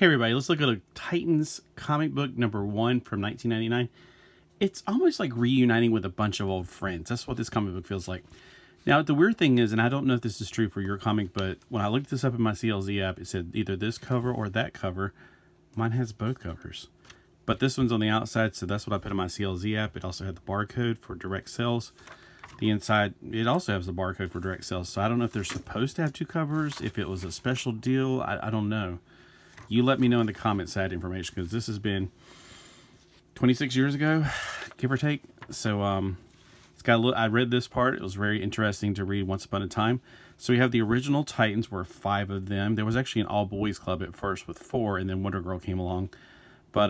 Hey everybody, let's look at a Titans comic book number 1 from 1999. It's almost like reuniting with a bunch of old friends. That's what this comic book feels like. Now, the weird thing is, and I don't know if this is true for your comic, but when I looked this up in my CLZ app, it said either this cover or that cover. Mine has both covers. But this one's on the outside, so that's what I put in my CLZ app. It also had the barcode for direct sales. The inside, it also has the barcode for direct sales. So I don't know if they're supposed to have two covers, if it was a special deal. I don't know. You let me know in the comments that information, because this has been 26 years ago, give or take. So it's got a little, I read this part. It was very interesting to read once upon a time. So we have the original Titans, were 5 of them. There was actually an all-boys club at first with 4, and then Wonder Girl came along. But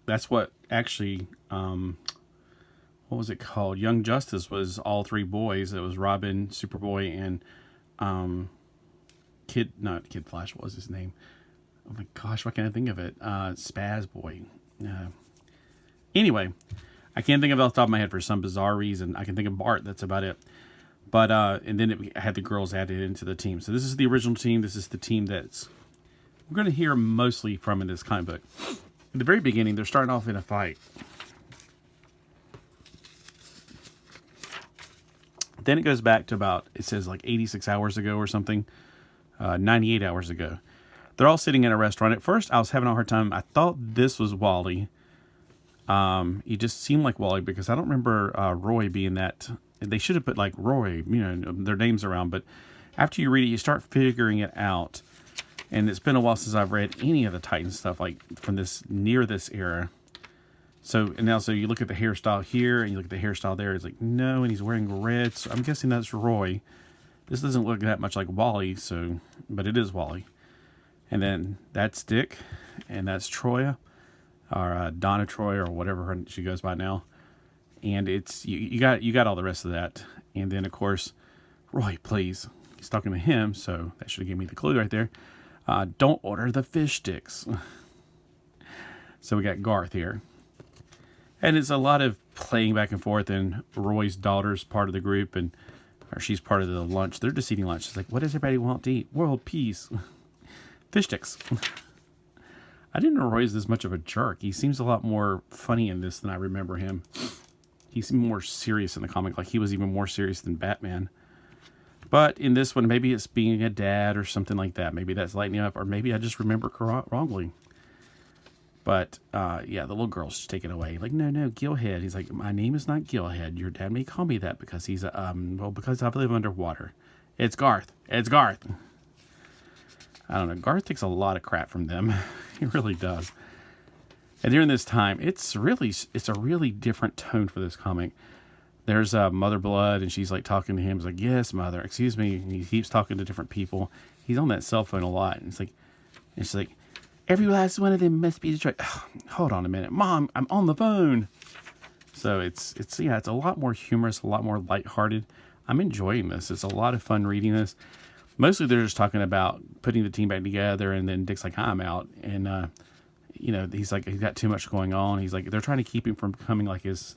that's what actually, what was it called? Young Justice was all 3 boys. It was Robin, Superboy, and Kid Flash, what was his name? Oh my gosh, why can't I think of it? Spaz Boy. Anyway, I can't think of it off the top of my head for some bizarre reason. I can think of Bart, that's about it. But, and then it had the girls added into the team. So this is the original team. This is the team that's, we're going to hear mostly from in this comic book. In the very beginning, they're starting off in a fight. Then it goes back to about, it says like 86 hours ago or something. 98 hours ago. They're all sitting in a restaurant. At first, I was having a hard time. I thought this was Wally. He just seemed like Wally because I don't remember Roy being that. They should have put like Roy, you know, their names around. But after you read it, you start figuring it out. And it's been a while since I've read any of the Titan stuff, like from this near this era. So, and now, so you look at the hairstyle here and you look at the hairstyle there. It's like, no, and he's wearing red. So I'm guessing that's Roy. This doesn't look that much like Wally, so, but it is Wally. And then that's Dick, and that's Troya, or Donna Troy, or whatever she goes by now. And it's you got all the rest of that. And then of course, Roy, please. He's talking to him, so that should have given me the clue right there. Don't order the fish sticks. So we got Garth here, and it's a lot of playing back and forth. And Roy's daughter's part of the group, or she's part of the lunch. They're just eating lunch. It's like, what does everybody want to eat? World peace. Fish sticks. I didn't know Roy's this much of a jerk. He seems a lot more funny in this than I remember him. He seemed more serious in the comic, like he was even more serious than Batman. But in this one, maybe it's being a dad or something like that. Maybe that's lightening up, or maybe I just remember wrongly. But yeah, the little girl's just taken away. Like, no, Gillhead. He's like, my name is not Gillhead. Your dad may call me that because he's because I live underwater. It's Garth. It's Garth. I don't know. Garth takes a lot of crap from them. He really does. And during this time, it's a really different tone for this comic. There's Mother Blood, and she's like talking to him. He's like, yes, Mother, excuse me. And he keeps talking to different people. He's on that cell phone a lot. And it's like, every last one of them must be destroyed. Hold on a minute. Mom, I'm on the phone. So it's a lot more humorous, a lot more lighthearted. I'm enjoying this. It's a lot of fun reading this. Mostly they're just talking about putting the team back together, and then Dick's like, I'm out. And, you know, he's like, he's got too much going on. He's like, they're trying to keep him from becoming like his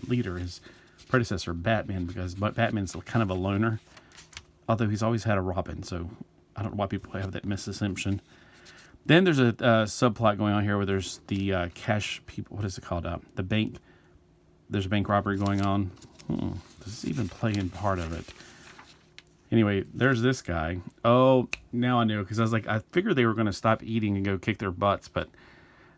leader, his predecessor, Batman, because Batman's kind of a loner. Although he's always had a Robin, so I don't know why people have that misassumption. Then there's a subplot going on here where there's the cash people, what is it called? The bank. There's a bank robbery going on. This is even playing part of it. Anyway, there's this guy. Oh, now I know, because I was like, I figured they were going to stop eating and go kick their butts. But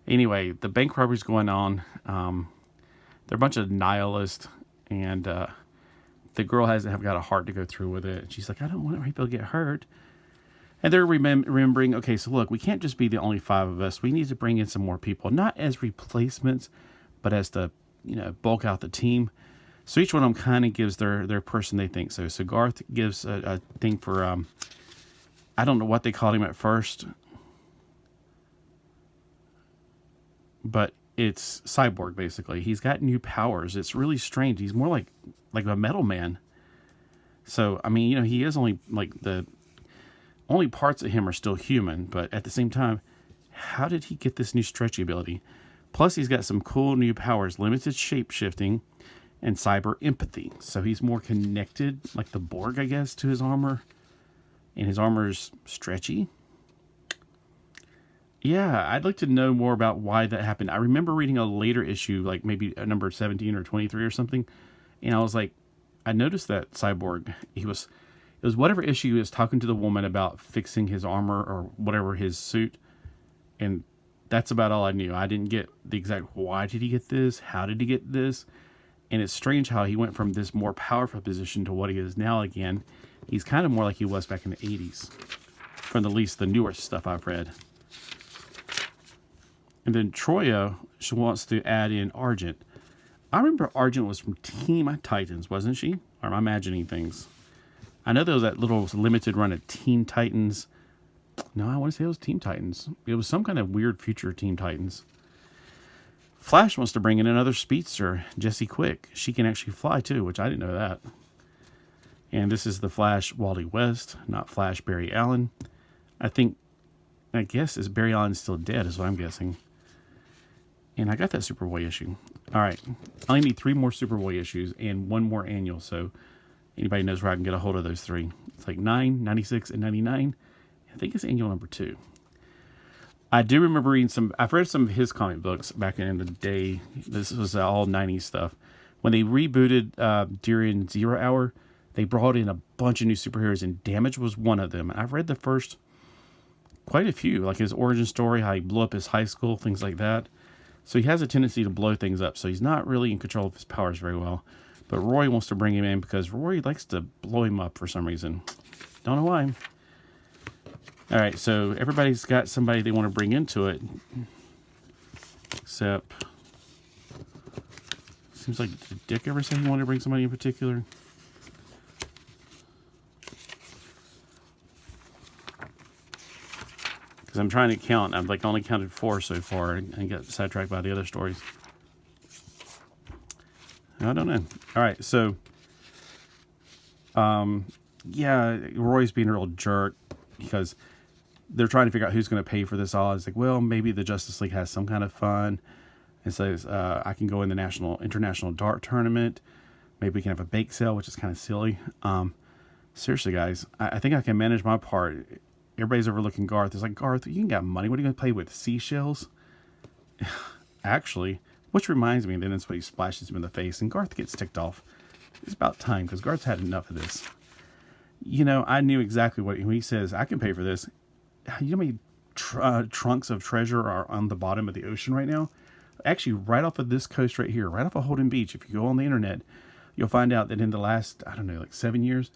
anyway, the bank robbery's going on. They're a bunch of nihilists, and the girl hasn't got a heart to go through with it. She's like, I don't want people to get hurt. And they're remembering, okay, so look, we can't just be the only 5 of us. We need to bring in some more people, not as replacements, but as to, you know, bulk out the team. So each one of them kind of gives their person they think so. So Garth gives a thing for, I don't know what they called him at first, but it's Cyborg, basically. He's got new powers. It's really strange. He's more like a metal man. So, I mean, you know, he is only, like, the only parts of him are still human, but at the same time, how did he get this new stretchy ability? Plus, he's got some cool new powers, limited shape-shifting, and cyber empathy. So he's more connected, like the Borg, I guess, to his armor. And his armor's stretchy. Yeah, I'd like to know more about why that happened. I remember reading a later issue, like maybe a number 17 or 23 or something, and I was like, I noticed that Cyborg, it was whatever issue he was talking to the woman about fixing his armor or whatever, his suit, and that's about all I knew. I didn't get the exact why did he get this, how did he get this, and it's strange how he went from this more powerful position to what he is now again. He's kind of more like he was back in the 80s, from at least the newer stuff I've read. And then Troya, she wants to add in Argent. I remember Argent was from Teen Titans, wasn't she? Or am I imagining things? I know there was that little limited run of Teen Titans. No, I want to say it was Teen Titans. It was some kind of weird future Teen Titans. Flash wants to bring in another speedster, Jessie Quick. She can actually fly too, which I didn't know that. And this is the Flash Wally West, not Flash Barry Allen. I guess is Barry Allen still dead is what I'm guessing. And I got that Superboy issue. All right. I only need 3 more Superboy issues and 1 more annual. So anybody knows where I can get a hold of those 3. It's like 9, 96, and 99. I think it's annual number 2. I do remember reading I've read some of his comic books back in the day. This was all 90s stuff. When they rebooted during Zero Hour, they brought in a bunch of new superheroes, and Damage was one of them. I've read the first quite a few, like his origin story, how he blew up his high school, things like that. So he has a tendency to blow things up. So he's not really in control of his powers very well. But Roy wants to bring him in because Roy likes to blow him up for some reason. Don't know why. All right, so everybody's got somebody they want to bring into it. Except, seems like, did Dick ever say he wanted to bring somebody in particular? Because I'm trying to count. I've like only counted 4 so far and got sidetracked by the other stories. I don't know. All right, so yeah, Roy's being a real jerk because they're trying to figure out who's going to pay for this all. It's like, well, maybe the Justice League has some kind of fund. It says I can go in the international dart tournament. Maybe we can have a bake sale, which is kind of silly. Seriously, guys, I think I can manage my part. Everybody's overlooking Garth. It's like, Garth, you ain't got money. What are you going to play with? Seashells? Actually, which reminds me, then that's what he splashes him in the face, and Garth gets ticked off. It's about time, because Garth's had enough of this. You know, I knew exactly when he says, I can pay for this. You know how many trunks of treasure are on the bottom of the ocean right now? Actually, right off of this coast right here, right off of Holden Beach, if you go on the internet, you'll find out that in the last, I don't know, like 7 years,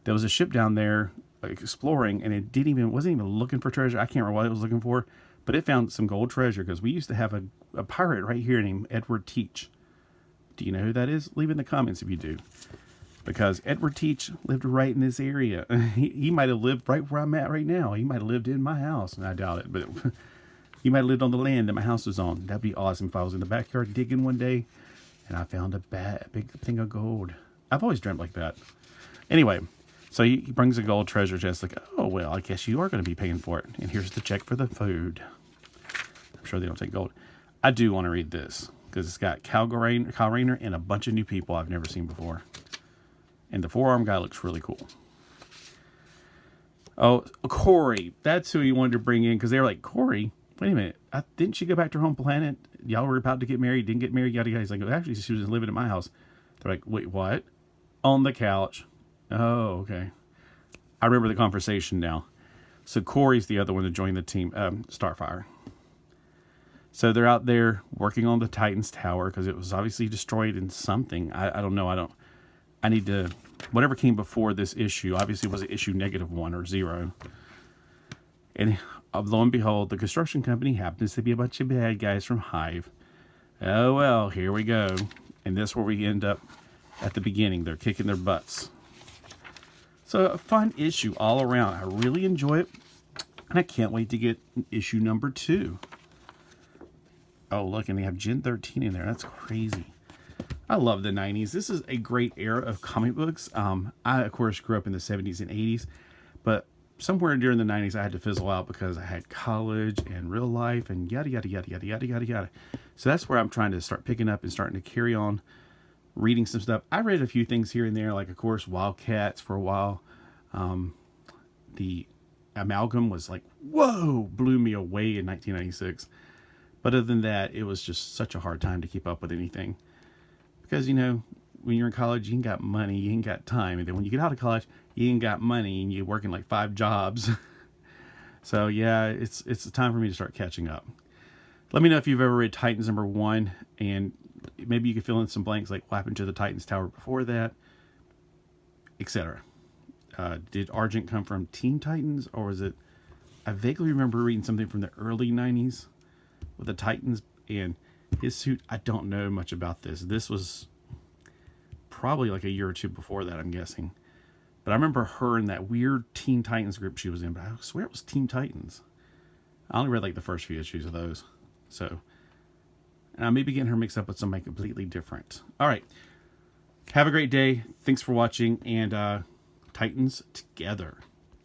there was a ship down there exploring, and it wasn't even looking for treasure. I can't remember what it was looking for, but it found some gold treasure, because we used to have a pirate right here named Edward Teach. Do you know who that is? Leave it in the comments if you do, because Edward Teach lived right in this area. He might have lived right where I'm at right now. He might have lived in my house, and I doubt it, but he might have lived on the land that my house was on. That'd be awesome if I was in the backyard digging one day and I found a big thing of gold. I've always dreamt like that. Anyway, so he brings a gold treasure chest, like, oh, well, I guess you are going to be paying for it. And here's the check for the food. I'm sure they don't take gold. I do want to read this, because it's got Kyle Rayner and a bunch of new people I've never seen before. And the forearm guy looks really cool. Oh, Corey. That's who he wanted to bring in, because they were like, Corey, wait a minute. Didn't she go back to her home planet? Y'all were about to get married, didn't get married, yada yada. He's like, actually, she was living at my house. They're like, wait, what? On the couch. Oh, okay. I remember the conversation now. So Corey's the other one to join the team, Starfire. So they're out there working on the Titan's tower, because it was obviously destroyed in something. I don't know. I need to, whatever came before this issue, obviously was it issue -1 or 0. And lo and behold, the construction company happens to be a bunch of bad guys from Hive. Oh, well, here we go. And that's where we end up at the beginning. They're kicking their butts. So a fun issue all around. I really enjoy it. And I can't wait to get issue number 2. Oh, look, and they have Gen 13 in there. That's crazy. I love the 90s. This is a great era of comic books. I, of course, grew up in the 70s and 80s. But somewhere during the 90s, I had to fizzle out because I had college and real life and yada, yada, yada, yada, yada, yada, yada. So that's where I'm trying to start picking up and starting to carry on reading some stuff. I read a few things here and there, like, of course, Wildcats for a while. The Amalgam was like whoa, blew me away in 1996. But other than that, it was just such a hard time to keep up with anything. Because, you know, when you're in college, you ain't got money, you ain't got time. And then when you get out of college, you ain't got money and you're working like 5 jobs. So, yeah, it's time for me to start catching up. Let me know if you've ever read Titans number 1, and maybe you can fill in some blanks like what happened to the Titans Tower before that, etc. Did Argent come from Teen Titans, or was it... I vaguely remember reading something from the early 90s with the Titans and his suit. I don't know much about this. This was probably like a year or two before that, I'm guessing. But I remember her in that weird Teen Titans group she was in, but I swear it was Teen Titans. I only read like the first few issues of those. So, and I may be getting her mixed up with somebody completely different. All right. Have a great day. Thanks for watching, and Titans together.